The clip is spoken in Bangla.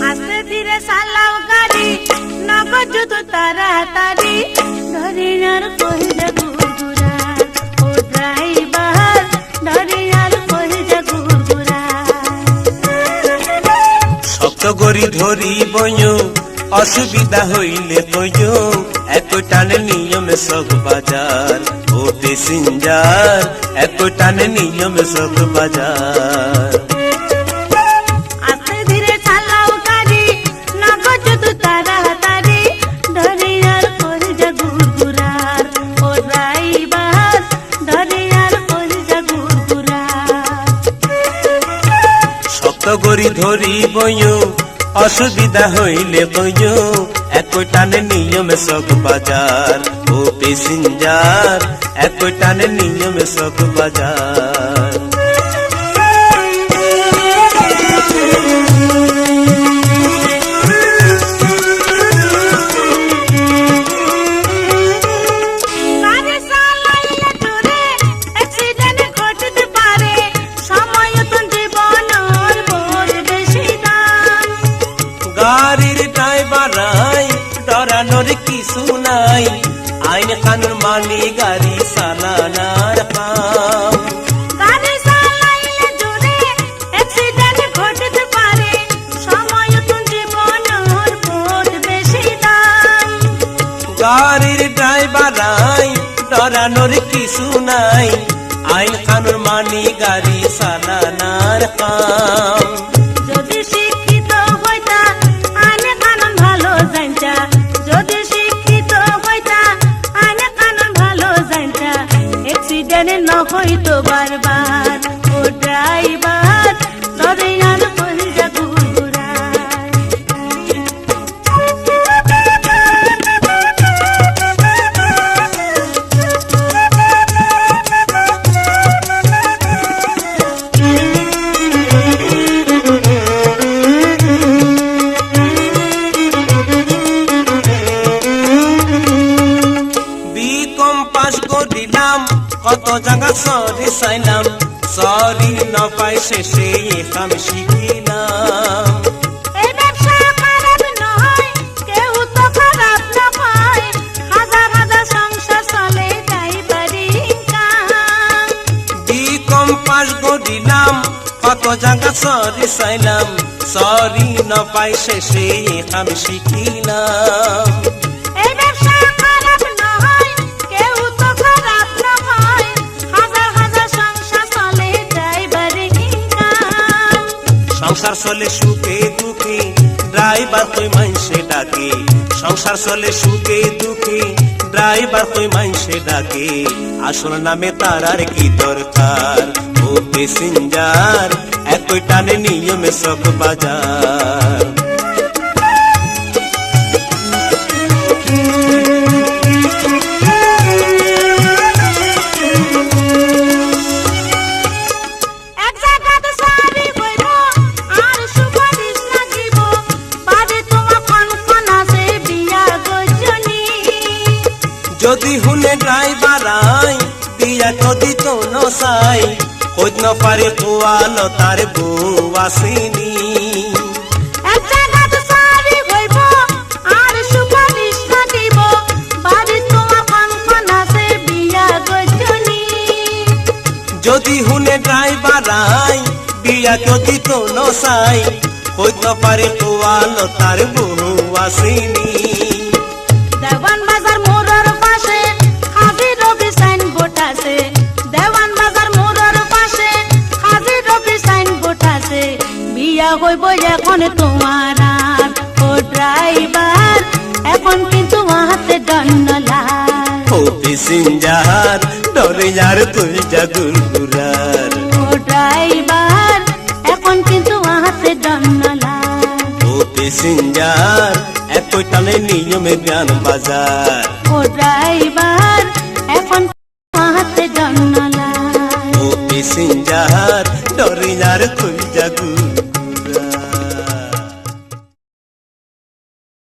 আস্তে ধীরে চালাও গাড়ি নগদ যত তাড়াতাড়ি ধরিনার কইরা গুরগুরা ও ড্রাইভার ধরিনার কইরা গুরগুরা শক্ত গড়ি ধরি বইও অসুবিধা হইলে কইও এক টানে নিয়মে সব বাজার ও প্যাসেঞ্জার এক টানে নিয়মে সব বাজার আস্তে ধীরে চালাও গাড়ি নগদ যত তাড়াতাড়ি ধরিনার কইরা গুরগুরা ও ড্রাইভার ধরিনার কইরা গুরগুরা শক্ত গড়ি ধরি বইও অসুবিধা হইলে কইও এক টানে নিয়মে সব বাজার ও প্যাসেঞ্জার এক টানে নিয়মে সব বাজার গাড়ি চালাইলে তোরে অ্যাক্সিডেন্ট ঘটতে পারে সময় তো জীবনের বড় বেশি দাম গাড়ির ড্রাইভার ডরানোর কিছু নাই আইন কানুন মানি গাড়ি চালানার কাম গাড়ি চালাইলে তোরে অ্যাক্সিডেন্ট ঘটতে পারে সময় তো জীবনের বড় বেশি দাম গাড়ির ড্রাইভার ডরানোর কিছু নাই আইন কানুন মানি গাড়ি চালানার কাম যদি শিক্ষিত হইতা আইনে কানুন ভালো জানতা যদি শিক্ষিত হইতা আইনে কানুন ভালো জানতা অ্যাক্সিডেন্ট ন হইতো বারবার ও ড্রাইভার তবে আর কইরা গুরগুরা বিকম পাস করিলাম কত জায়গা সরি চাইলাম সরি ন পাই শেষে কাম শিখিলাম এই ব্যবসা খারাপ নয় কেউ তো খারাপ না পায় হাজার হাজার সংসার চলে ড্রাইভারি কাম বিকম পাস করিলাম কত জায়গা সরি চাইলাম সরি ন পাই শেষে কাম শিখিলাম এই ব্যবসা খারাপ নয় কেউ তো খারাপ না হয় হাজার হাজার সংসার চলে ড্রাইভারি কাম সংসার চলে সুখে দুঃখে ড্রাইভার কই মাইনসে ডাকে সংসার চলে সুখে দুঃখে ড্রাইভার কই মাইনসে ডাকে আসল নামে তার আর কি দরকার ও প্যাসেঞ্জার একই টানে নিয়মে সব বাজার এক জায়গাতে সারি হইব আর সুপারিশ না দিব বাদে তোমার কোন আছে বিয়া গজনী যদি হুনে ড্রাইভার বিয়া কদি তো নসাই খোঁজ ন পারে পোয়াল তার বউ আসেনি এক জায়গাতে সারি হইব আর সুপারিশ না দিব বাদে তোমার কোন আছে বিয়া গজনী যদি হুনে ড্রাইভার বিয়া কদি তো নসাই খোঁজ ন পারে পোয়াল তার বউ আসেনি দেওয়ান বাজার মোড়ের পাশে হাজির রবি সাইনবোর্ড আছে দেওয়ান বাজার মোড়ের পাশে হাজির রবি সাইনবোর্ড আছে বিয়া হইব এখন তোমার আর ও ড্রাইভার এখন কিন্তু হাতে দণ্ড লাল ও প্যাসেঞ্জার ডরে যার তুই জাগুরার ও ড্রাইভার এখন কিন্তু হাতে দণ্ড লাল ও প্যাসেঞ্জার একই টানে নিয়মে জ্ঞান বাজার ও ড্রাইভার এখন হাতে দণ্ড লাল ও প্যাসেঞ্জার ডরে যার তুই জাগুরার